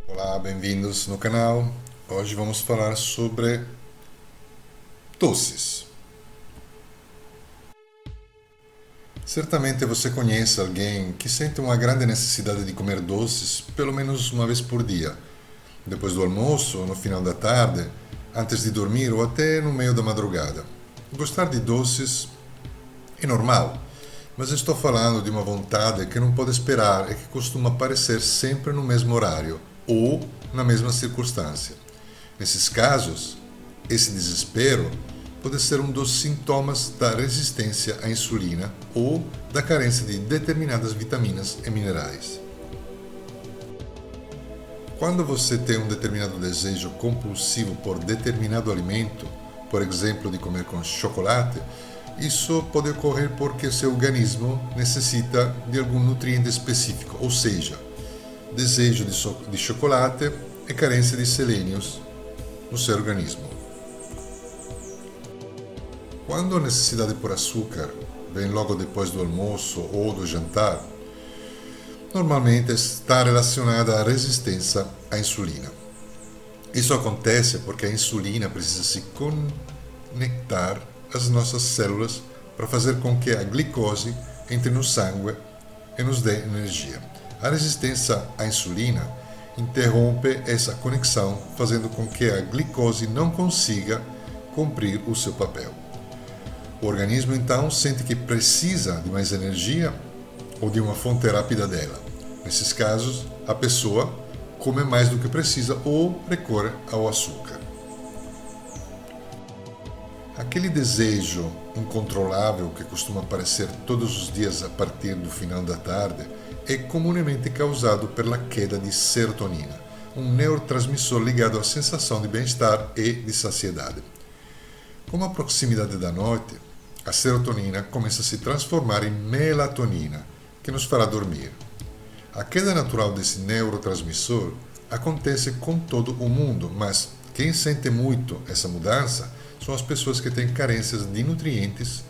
Olá, bem-vindos no canal. Hoje vamos falar sobre doces. Certamente você conhece alguém que sente uma grande necessidade de comer doces pelo menos uma vez por dia, depois do almoço, no final da tarde, antes de dormir ou até no meio da madrugada. Gostar de doces é normal, mas estou falando de uma vontade que não pode esperar e que costuma aparecer sempre no mesmo horário ou na mesma circunstância. Nesses casos, esse desespero pode ser um dos sintomas da resistência à insulina ou da carência de determinadas vitaminas e minerais. Quando você tem um determinado desejo compulsivo por determinado alimento, por exemplo, de comer com chocolate, isso pode ocorrer porque seu organismo necessita de algum nutriente específico, ou seja, desejo de chocolate e carência de selênios no seu organismo. Quando a necessidade por açúcar vem logo depois do almoço ou do jantar, normalmente está relacionada à resistência à insulina. Isso acontece porque a insulina precisa se conectar às nossas células para fazer com que a glicose entre no sangue e nos dê energia. A resistência à insulina interrompe essa conexão, fazendo com que a glicose não consiga cumprir o seu papel. O organismo então sente que precisa de mais energia ou de uma fonte rápida dela. Nesses casos, a pessoa come mais do que precisa ou recorre ao açúcar. Aquele desejo incontrolável que costuma aparecer todos os dias a partir do final da tarde é comumente causado pela queda de serotonina, um neurotransmissor ligado à sensação de bem-estar e de saciedade. Com a proximidade da noite, a serotonina começa a se transformar em melatonina, que nos fará dormir. A queda natural desse neurotransmissor acontece com todo o mundo, mas quem sente muito essa mudança são as pessoas que têm carências de nutrientes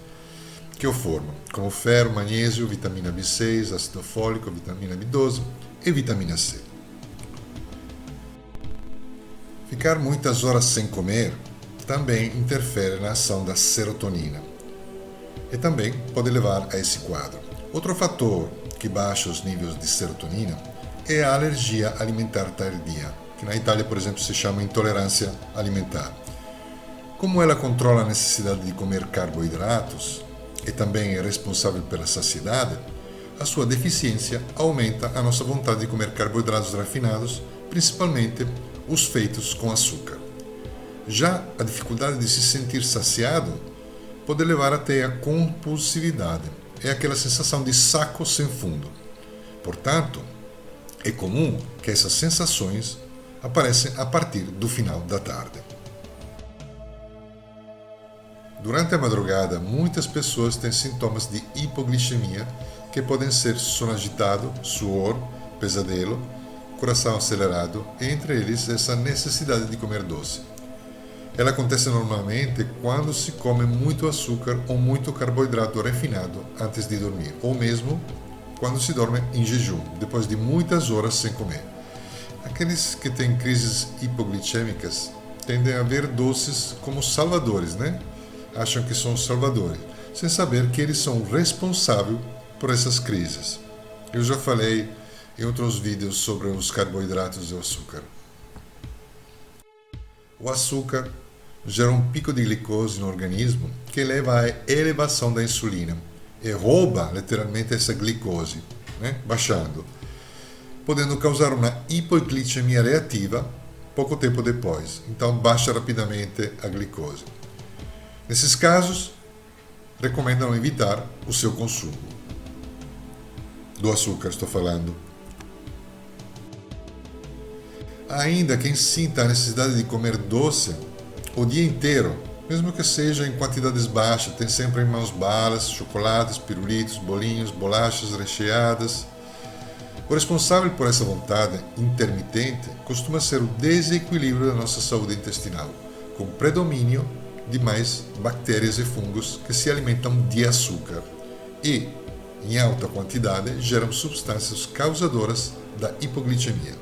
que o formam, como ferro, magnésio, vitamina B6, ácido fólico, vitamina B12 e vitamina C. Ficar muitas horas sem comer também interfere na ação da serotonina e também pode levar a esse quadro. Outro fator que baixa os níveis de serotonina é a alergia alimentar tardia, que na Itália, por exemplo, se chama intolerância alimentar. Como ela controla a necessidade de comer carboidratos e também é responsável pela saciedade, a sua deficiência aumenta a nossa vontade de comer carboidratos refinados, principalmente os feitos com açúcar. Já a dificuldade de se sentir saciado pode levar até a compulsividade, é aquela sensação de saco sem fundo. Portanto, é comum que essas sensações apareçam a partir do final da tarde. Durante a madrugada, muitas pessoas têm sintomas de hipoglicemia, que podem ser sono agitado, suor, pesadelo, coração acelerado, e entre eles essa necessidade de comer doce. Ela acontece normalmente quando se come muito açúcar ou muito carboidrato refinado antes de dormir, ou mesmo quando se dorme em jejum, depois de muitas horas sem comer. Aqueles que têm crises hipoglicêmicas tendem a ver doces como salvadores, né? Acham que são salvadores, sem saber que eles são responsáveis por essas crises. Eu já falei em outros vídeos sobre os carboidratos e o açúcar. O açúcar gera um pico de glicose no organismo que leva à elevação da insulina e rouba literalmente essa glicose, né? Baixando, podendo causar uma hipoglicemia reativa pouco tempo depois. Então baixa rapidamente a glicose. Nesses casos, recomendam evitar o seu consumo. Do açúcar, estou falando. Ainda quem sinta a necessidade de comer doce o dia inteiro, mesmo que seja em quantidades baixas, tem sempre em mãos balas, chocolates, pirulitos, bolinhos, bolachas recheadas. O responsável por essa vontade intermitente costuma ser o desequilíbrio da nossa saúde intestinal, com predomínio de mais bactérias e fungos que se alimentam de açúcar e, em alta quantidade, geram substâncias causadoras da hipoglicemia.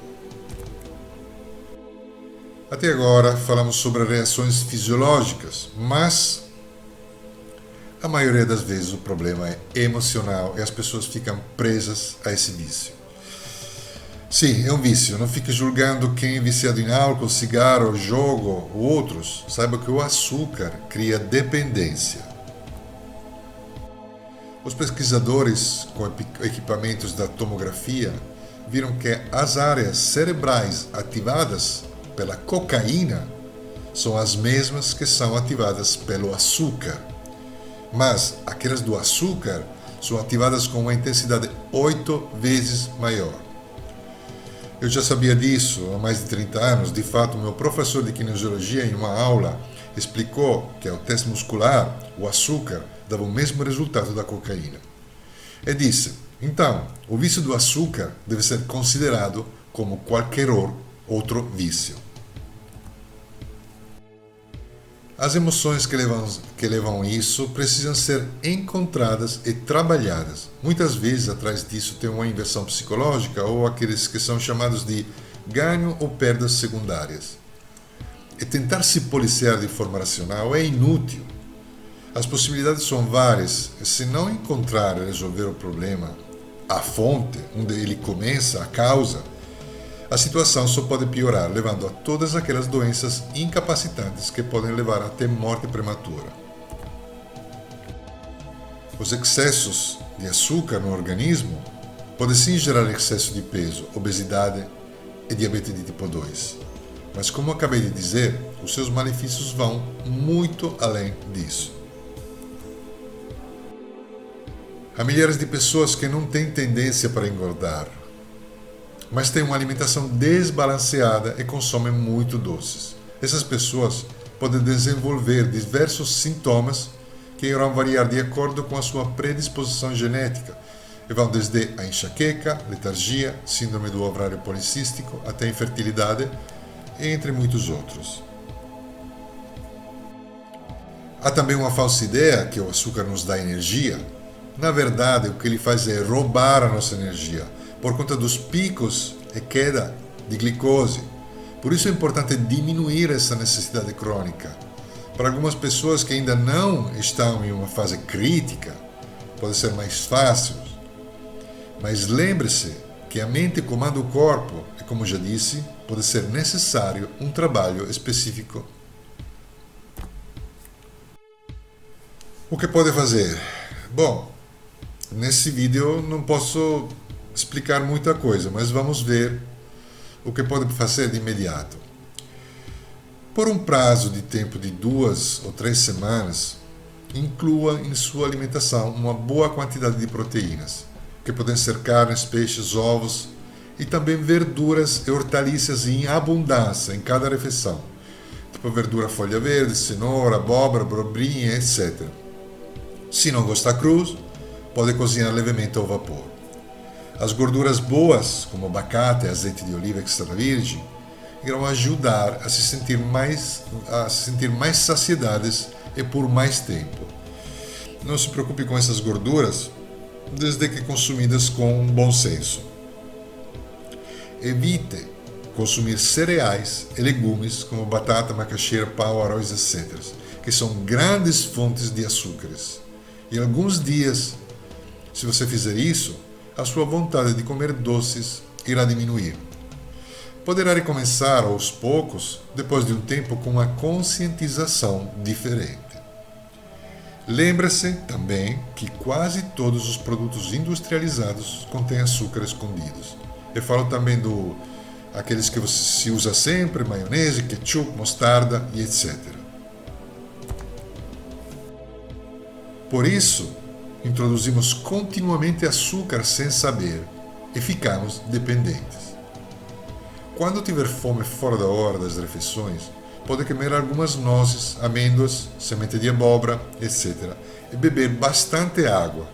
Até agora falamos sobre reações fisiológicas, mas a maioria das vezes o problema é emocional e as pessoas ficam presas a esse vício. Sim, é um vício. Não fique julgando quem é viciado em álcool, cigarro, jogo ou outros. Saiba que o açúcar cria dependência. Os pesquisadores com equipamentos da tomografia viram que as áreas cerebrais ativadas pela cocaína são as mesmas que são ativadas pelo açúcar. Mas aquelas do açúcar são ativadas com uma intensidade 8 vezes maior. Eu já sabia disso há mais de 30 anos. De fato, meu professor de kinesiologia, em uma aula, explicou que ao teste muscular, o açúcar dava o mesmo resultado da cocaína. E disse, então, o vício do açúcar deve ser considerado como qualquer outro vício. As emoções que levam a isso precisam ser encontradas e trabalhadas. Muitas vezes atrás disso tem uma inversão psicológica ou aqueles que são chamados de ganho ou perdas secundárias. E tentar se policiar de forma racional é inútil. As possibilidades são várias e se não encontrar e resolver o problema, a fonte, onde ele começa, a causa, a situação só pode piorar, levando a todas aquelas doenças incapacitantes que podem levar até morte prematura. Os excessos de açúcar no organismo podem sim gerar excesso de peso, obesidade e diabetes de tipo 2. Mas como acabei de dizer, os seus malefícios vão muito além disso. Há milhares de pessoas que não têm tendência para engordar, mas têm uma alimentação desbalanceada e consomem muito doces. Essas pessoas podem desenvolver diversos sintomas que irão variar de acordo com a sua predisposição genética e vão desde a enxaqueca, letargia, síndrome do ovário policístico, até a infertilidade, entre muitos outros. Há também uma falsa ideia que o açúcar nos dá energia. Na verdade, o que ele faz é roubar a nossa energia, por conta dos picos e queda de glicose. Por isso é importante diminuir essa necessidade crônica. Para algumas pessoas que ainda não estão em uma fase crítica, pode ser mais fácil. Mas lembre-se que a mente comanda o corpo e, como já disse, pode ser necessário um trabalho específico. O que pode fazer? Bom, nesse vídeo não posso explicar muita coisa, mas vamos ver o que pode fazer de imediato. Por um prazo de tempo de 2 ou 3 semanas, inclua em sua alimentação uma boa quantidade de proteínas, que podem ser carnes, peixes, ovos e também verduras e hortaliças em abundância em cada refeição, tipo verdura folha verde, cenoura, abóbora, abobrinha, etc. Se não gostar crus, pode cozinhar levemente ao vapor. As gorduras boas, como abacate e azeite de oliva extra virgem, irão ajudar a se sentir mais saciedades e por mais tempo. Não se preocupe com essas gorduras, desde que consumidas com bom senso. Evite consumir cereais e legumes como batata, macaxeira, pão, arroz, etc., que são grandes fontes de açúcares. Em alguns dias, se você fizer isso, a sua vontade de comer doces irá diminuir. Poderá recomeçar aos poucos, depois de um tempo, com uma conscientização diferente. Lembre-se também que quase todos os produtos industrializados contêm açúcar escondidos. Eu falo também aqueles que se usa sempre, maionese, ketchup, mostarda e etc. Por isso, introduzimos continuamente açúcar sem saber e ficamos dependentes. Quando tiver fome fora da hora das refeições, pode comer algumas nozes, amêndoas, semente de abóbora, etc. e beber bastante água.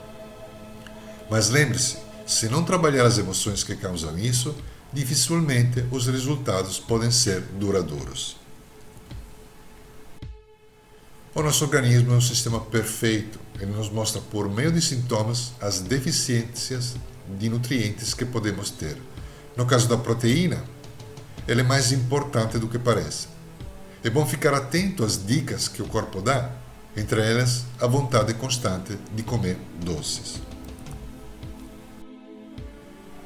Mas lembre-se, se não trabalhar as emoções que causam isso, dificilmente os resultados podem ser duradouros. O nosso organismo é um sistema perfeito. Ele nos mostra por meio de sintomas as deficiências de nutrientes que podemos ter. No caso da proteína, ela é mais importante do que parece. É bom ficar atento às dicas que o corpo dá, entre elas a vontade constante de comer doces.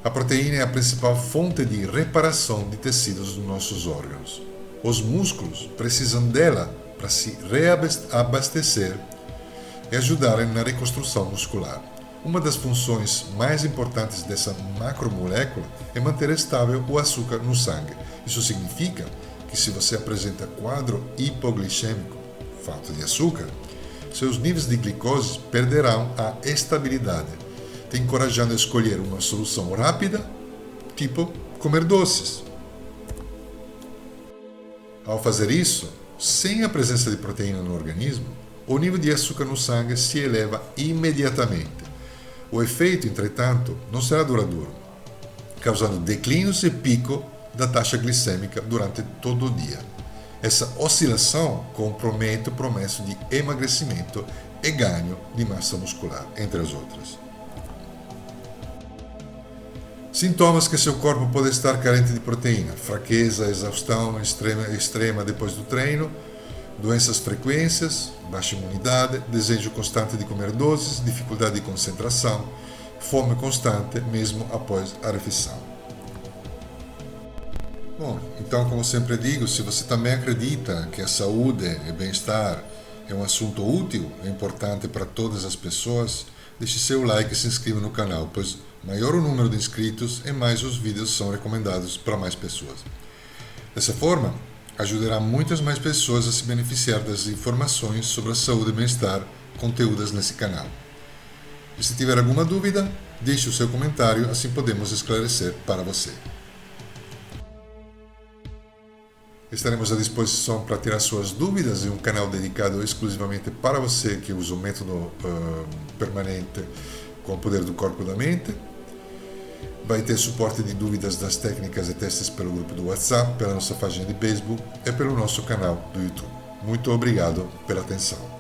A proteína é a principal fonte de reparação de tecidos dos nossos órgãos. Os músculos precisam dela para se reabastecer e ajudarem na reconstrução muscular. Uma das funções mais importantes dessa macromolécula é manter estável o açúcar no sangue. Isso significa que se você apresenta quadro hipoglicêmico, falta de açúcar, seus níveis de glicose perderão a estabilidade, te encorajando a escolher uma solução rápida, tipo comer doces. Ao fazer isso, sem a presença de proteína no organismo, o nível de açúcar no sangue se eleva imediatamente. O efeito, entretanto, não será duradouro, causando declínios e pico da taxa glicêmica durante todo o dia. Essa oscilação compromete o processo de emagrecimento e ganho de massa muscular, entre as outras. Sintomas que seu corpo pode estar carente de proteína: fraqueza, exaustão extrema depois do treino, doenças frequentes, baixa imunidade, desejo constante de comer doces, dificuldade de concentração, fome constante mesmo após a refeição. Bom, então, como sempre digo, se você também acredita que a saúde e bem-estar é um assunto útil e importante para todas as pessoas, deixe seu like e se inscreva no canal, pois maior o número de inscritos e mais os vídeos são recomendados para mais pessoas. Dessa forma, ajudará muitas mais pessoas a se beneficiar das informações sobre a saúde e bem-estar conteúdas nesse canal. E se tiver alguma dúvida, deixe o seu comentário, assim podemos esclarecer para você. Estaremos à disposição para tirar suas dúvidas em um canal dedicado exclusivamente para você que usa o método permanente com o poder do corpo e da mente. Vai ter suporte de dúvidas das técnicas e testes pelo grupo do WhatsApp, pela nossa página de Facebook e pelo nosso canal do YouTube. Muito obrigado pela atenção.